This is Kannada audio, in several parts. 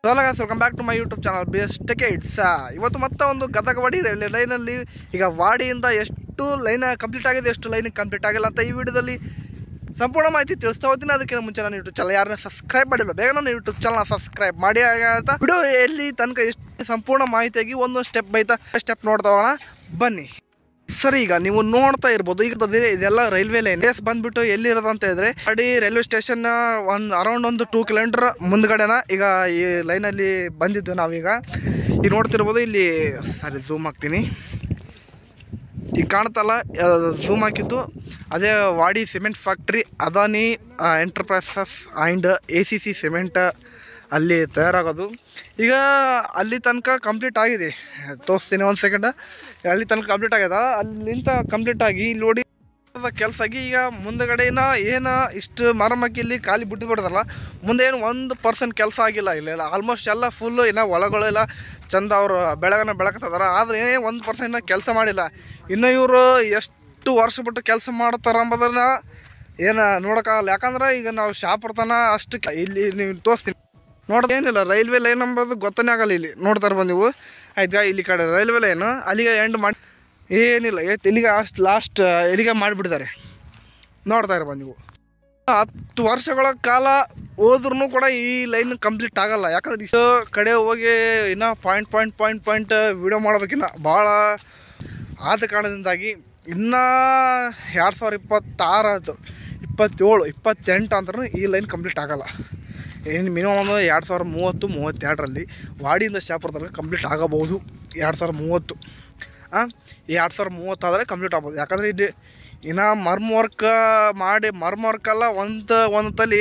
Welcome back to my YouTube channel best kids. ಇವತ್ತು ಮತ್ತೆ ಒಂದು ಗದಗವಾಡಿ ಲೈನಲ್ಲಿ ಈಗ ವಾಡಿಯಿಂದ ಎಷ್ಟು ಲೈನ್ ಕಂಪ್ಲೀಟ್ ಆಗಿದೆ, ಎಷ್ಟು ಲೈನ್ ಕಂಪ್ಲೀಟ್ ಆಗಿಲ್ಲ ಅಂತ ಈ ವಿಡಿಯೋದಲ್ಲಿ ಸಂಪೂರ್ಣ ಮಾಹಿತಿ ತಿಳಿಸ್ತಾ ಹೋಗ್ತೀನಿ. ಅದಕ್ಕಿಂತ ಮುಂಚೆ ನಾನು ಯೂಟ್ಯೂಬ್ ಚಾನಲ್ ಯಾರನ್ನ ಸಬ್ಸ್ಕ್ರೈಬ್ ಮಾಡಿಲ್ಲ, ಬೇಗ ನಾನು ಯೂಟ್ಯೂಬ್ ಚಾನಲ್ ಸಬ್ಸ್ಕ್ರೈಬ್ ಮಾಡಿ ಅಂತ ವಿಡಿಯೋ ಎಲ್ಲಿ ತನಕ ಎಷ್ಟು ಸಂಪೂರ್ಣ ಮಾಹಿತಿಯಾಗಿ ಒಂದು ಸ್ಟೆಪ್ ಬೈ ಸ್ಟೆಪ್ ನೋಡ್ತಾ ಹೋಗೋಣ ಬನ್ನಿ. ಸರಿ, ಈಗ ನೀವು ನೋಡ್ತಾ ಇರ್ಬೋದು, ಈಗ ಇದೆಲ್ಲ ರೈಲ್ವೆ ಲೈನ್ ಬಂದ್ಬಿಟ್ಟು ಎಲ್ಲಿರೋದು ಅಂತ ಹೇಳಿದ್ರೆ ಅಡಿ ರೈಲ್ವೆ ಸ್ಟೇಷನ್ ಅರೌಂಡ್ ಒಂದು 2 ಕಿಲೋಮೀಟರ್ ಮುಂದ್ಗಡೆನ ಈಗ ಈ ಲೈನಲ್ಲಿ ಬಂದಿದ್ದು ನಾವೀಗ. ಈಗ ನೋಡ್ತಿರ್ಬೋದು, ಇಲ್ಲಿ ಸರಿ ಝೂಮ್ ಹಾಕ್ತೀನಿ, ಈಗ ಕಾಣ್ತಲ್ಲ ಝೂಮ್ ಹಾಕಿದ್ದು ಅದೇ Wadi cement factory, Adani Enterprises and ACC cement ಅಲ್ಲಿ ತಯಾರಾಗೋದು. ಈಗ ಅಲ್ಲಿ ತನಕ ಕಂಪ್ಲೀಟ್ ಆಗಿದೆ, ತೋರಿಸ್ತೀನಿ ಒಂದು ಸೆಕೆಂಡ್. ಅಲ್ಲಿ ತನಕ ಕಂಪ್ಲೀಟ್ ಆಗ್ಯದ, ಅಲ್ಲಿಂದ ಕಂಪ್ಲೀಟ್ ಆಗಿ ಇಲ್ಲಿ ನೋಡಿ ಕೆಲಸ ಆಗಿ ಈಗ ಮುಂದಗಡೆನ ಏನು ಇಷ್ಟು ಮರಮಕ್ಕಿ ಇಲ್ಲಿ ಖಾಲಿ ಬಿಟ್ಟು ಬಿಡ್ತಾರಲ್ಲ, ಮುಂದೆ ಏನು 1% ಕೆಲಸ ಆಗಿಲ್ಲ. ಇಲ್ಲ ಆಲ್ಮೋಸ್ಟ್ ಎಲ್ಲ ಫುಲ್ಲು ಏನೋ ಒಳಗಳೆಲ್ಲ ಚಂದ ಅವರು ಬೆಳಕತ್ತಿದಾರ, ಆದರೆ 1% ಕೆಲಸ ಮಾಡಿಲ್ಲ. ಇನ್ನು ಇವರು ಎಷ್ಟು ವರ್ಷ ಬಿಟ್ಟು ಕೆಲಸ ಮಾಡ್ತಾರೆ ಅಂಬೋದನ್ನ ಏನು ನೋಡೋಕ್ಕಾಗಲ್ಲ. ಯಾಕಂದ್ರೆ ಈಗ ನಾವು ಶಾಪುರ್ತನ ಅಷ್ಟು ಇಲ್ಲಿ ನೀವು ತೋರಿಸ್ತೀನಿ ನೋಡೋದು ಏನಿಲ್ಲ, ರೈಲ್ವೆ ಲೈನ್ ಅಂಬೋದು ಗೊತ್ತನೇ ಆಗಲ್ಲ. ಇಲ್ಲಿ ನೋಡ್ತಾ ಇರ್ಬೋದು ನೀವು, ಆಯ್ತಾ, ಇಲ್ಲಿ ಕಡೆ ರೈಲ್ವೆ ಲೈನು ಅಲ್ಲಿಗೆ ಎಂಡ್ ಮಾಡಿ ಏನಿಲ್ಲ, ಇಲ್ಲಿಗೆ ಅಷ್ಟು ಲಾಸ್ಟ್ ಇಲ್ಲಿಗೆ ಮಾಡಿಬಿಡ್ತಾರೆ. ನೋಡ್ತಾ ಇರ್ಬೋದು ನೀವು, 10 ವರ್ಷಗಳ ಕಾಲ ಹೋದ್ರೂ ಕೂಡ ಈ ಲೈನ್ ಕಂಪ್ಲೀಟ್ ಆಗಲ್ಲ. ಯಾಕಂದ್ರೆ ಇಷ್ಟು ಕಡೆ ಹೋಗಿ ಇನ್ನೂ ಪಾಯಿಂಟ್ ವಿಡಿಯೋ ಮಾಡೋದಕ್ಕಿನ್ನ ಭಾಳ ಆದ ಕಾರಣದಿಂದಾಗಿ ಇನ್ನೂ 2026 ಆಯಿತು, 27, 28 ಅಂದ್ರೂ ಈ ಲೈನ್ ಕಂಪ್ಲೀಟ್ ಆಗಲ್ಲ. ಏನು ಮಿನಿಮಮ್ 2030-32ರಲ್ಲಿ ವಾಡಿಯಿಂದ ಶಾಪುರ ತನಕ ಕಂಪ್ಲೀಟ್ ಆಗಬಹುದು. 2030 ಈ 2030 ಆದರೆ ಕಂಪ್ಲೀಟ್ ಆಗ್ಬೋದು. ಯಾಕಂದರೆ ಇಲ್ಲಿ ಇನ್ನೂ ಮರ್ಮ್ ವರ್ಕಲ್ಲ, ಒಂದು ತಲೆ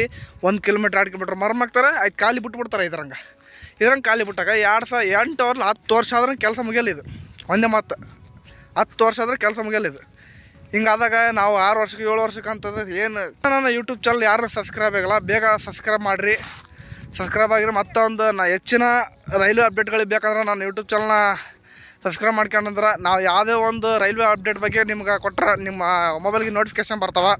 1 ಕಿಲೋಮೀಟ್ರ್ 2 ಕಿಲೋಮೀಟ್ರ್ ಮರ್ಮ್ ಹಾಕ್ತಾರೆ, ಆಯ್ತು ಖಾಲಿ ಬಿಟ್ಬಿಡ್ತಾರೆ. ಇದ್ರಂಗೆ ಖಾಲಿ ಬಿಟ್ಟಾಗ 2008 ಅವ್ರಲ್ಲಿ 10 ವರ್ಷ ಆದ್ರೆ ಕೆಲಸ ಮುಗಿಯಲ್ಲ. ಇದು ಒಂದೇ ಮಾತು, 10 ವರ್ಷ ಆದರೆ ಕೆಲಸ ಮುಗಿಯಲ್ಲ. ಇದು ಹಿಂಗಾದಾಗ ನಾವು 6 ವರ್ಷಕ್ಕೆ 7 ವರ್ಷಕ್ಕೆ ಅಂತಂದ್ರೆ ಏನು. ನನ್ನ ಯೂಟ್ಯೂಬ್ ಚಾನಲ್ ಯಾರು ಸಬ್ಸ್ಕ್ರೈಬ್ ಆಗಲ್ಲ, ಬೇಗ ಸಬ್ಸ್ಕ್ರೈಬ್ ಮಾಡಿರಿ. ಸಬ್ಸ್ಕ್ರೈಬ್ ಆಗಿರೋ ಮತ್ತೊಂದು ಹೆಚ್ಚಿನ ರೈಲ್ವೆ ಅಪ್ಡೇಟ್ಗಳಿಗೆ ಬೇಕಾದ್ರೆ ನಾನು ಯೂಟ್ಯೂಬ್ ಚಾನಲ್ನ ಸಬ್ಸ್ಕ್ರೈಬ್ ಮಾಡ್ಕೊಂಡ್ರೆ ನಾವು ಯಾವುದೇ ಒಂದು ರೈಲ್ವೆ ಅಪ್ಡೇಟ್ ಬಗ್ಗೆ ನಿಮ್ಗೆ ಕೊಟ್ಟರೆ ನಿಮ್ಮ ಮೊಬೈಲ್ಗೆ ನೋಟಿಫಿಕೇಶನ್ ಬರ್ತಾವೆ.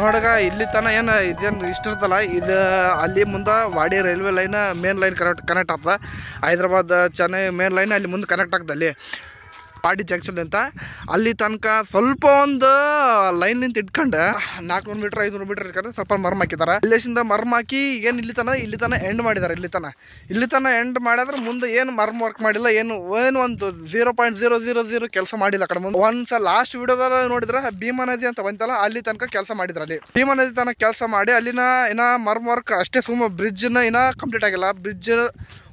ನೋಡಗ ಇಲ್ಲಿ ತನ ಏನು ಇದೇನು ಇಷ್ಟಿರ್ತಲ್ಲ, ಇದು ಅಲ್ಲಿ ಮುಂದೆ Wadi railway line main line connect ಆಗ್ತದೆ. ಹೈದ್ರಾಬಾದ್ ಚೆನ್ನೈ ಮೇನ್ ಲೈನ್ ಅಲ್ಲಿ ಮುಂದೆ ಕನೆಕ್ಟ್ ಆಗ್ತದೆ. ಅಲ್ಲಿ ವಾಡಿ ಜಂಕ್ಷನ್ ಅಂತ ಅಲ್ಲಿ ತನಕ ಸ್ವಲ್ಪ ಒಂದು ಲೈನ್ ನಿಂತ ಇಟ್ಕೊಂಡು 400 ಮೀಟ್ರ್ 500 ಮೀಟ್ರ್ ಇಟ್ಕೊಂಡು ಸ್ವಲ್ಪ ಮರ್ಮ್ ಹಾಕಿದ್ದಾರೆ. ಅಲ್ಲಿಂದ ಮರ್ಮ್ ಹಾಕಿ ಏನು ಇಲ್ಲಿ ತನ ಎಂಡ್ ಮಾಡಿದ್ದಾರೆ. ಇಲ್ಲಿ ತನ ಎಂಡ್ ಮಾಡಿದ್ರೆ ಮುಂದೆ ಏನು ಮರ್ಮ್ ವರ್ಕ್ ಮಾಡಿಲ್ಲ, ಏನು ಒಂದು 0.000 ಕೆಲಸ ಮಾಡಿಲ್ಲ. ಕಡೆ ಮುಂದೆ ಒಂದ್ಸಲ ಲಾಸ್ಟ್ ವಿಡಿಯೋದಾಗ ನೋಡಿದ್ರೆ ಭೀಮಾ ನದಿ ಅಂತ ಬಂತಲ್ಲ, ಅಲ್ಲಿ ತನಕ ಕೆಲಸ ಮಾಡಿದ್ರು. ಅಲ್ಲಿ ಭೀಮಾ ನದಿ ತನಕ ಕೆಲಸ ಮಾಡಿ ಅಲ್ಲಿನ ಏನೋ ಮರ್ಮ್ ವರ್ಕ್ ಅಷ್ಟೇ, ಬ್ರಿಡ್ಜ್ನ ಏನೋ ಕಂಪ್ಲೀಟ್ ಆಗಿಲ್ಲ. ಬ್ರಿಡ್ಜ್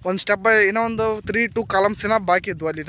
ಒಂದು ಸ್ಟೆಪ್ ಬೈ ಏನೋ ಒಂದು 3-2 ಕಾಲಮ್ಸ್ ಏನೋ ಬಾಕಿ ಇದ್ವು ಅಲ್ಲಿ.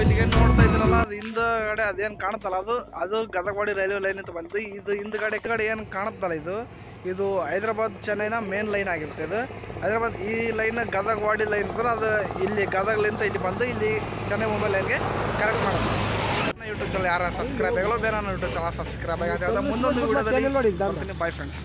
ಇಲ್ಲಿಗೆ ನೋಡ್ತಾ ಇದ್ರಲ್ಲ, ಅದು ಹಿಂದಗಡೆ ಅದೇನು ಕಾಣುತ್ತಲ್ಲ, ಅದು ಗದಗವಾಡಿ ರೈಲ್ವೆ ಲೈನ್ ಅಂತ ಬಂತು. ಇದು ಹಿಂದ್ಗಡೆ ಏನು ಕಾಣುತ್ತಲ್ಲ, ಇದು ಹೈದ್ರಾಬಾದ್ ಚೆನ್ನೈನ ಮೇನ್ ಲೈನ್ ಆಗಿರುತ್ತೆ. ಇದು ಹೈದ್ರಾಬಾದ್ ಈ ಲೈನ್ ಗದಗವಾಡಿ ಲೈನ್ ಇರ್ತದೆ, ಅದು ಇಲ್ಲಿ ಗದಗ್ಲಿಂದ ಇಲ್ಲಿ ಬಂದು ಇಲ್ಲಿ ಚೆನ್ನೈ ಮುಂಬೈ ಲೈನ್ಗೆ ಕರೆಕ್ಟ್ ಮಾಡೋದು. ಯೂಟ್ಯೂಬ್ ಚಾನಲ್ ಯಾರು ಸಬ್ಸ್ಕ್ರೈಬ್ ಆಗಲ್ಲ, ಬೇರೆ ನಾನು ಯೂಟ್ಯೂಬ್ ಚಾನಲ್ ಸಬ್ಸ್ಕ್ರೈಬ್ ಆಗಿದೆ. ಮುಂದೊಂದು ವಿಡಿಯೋದಲ್ಲಿ ಬಾಯ್ ಫ್ರೆಂಡ್ಸ್.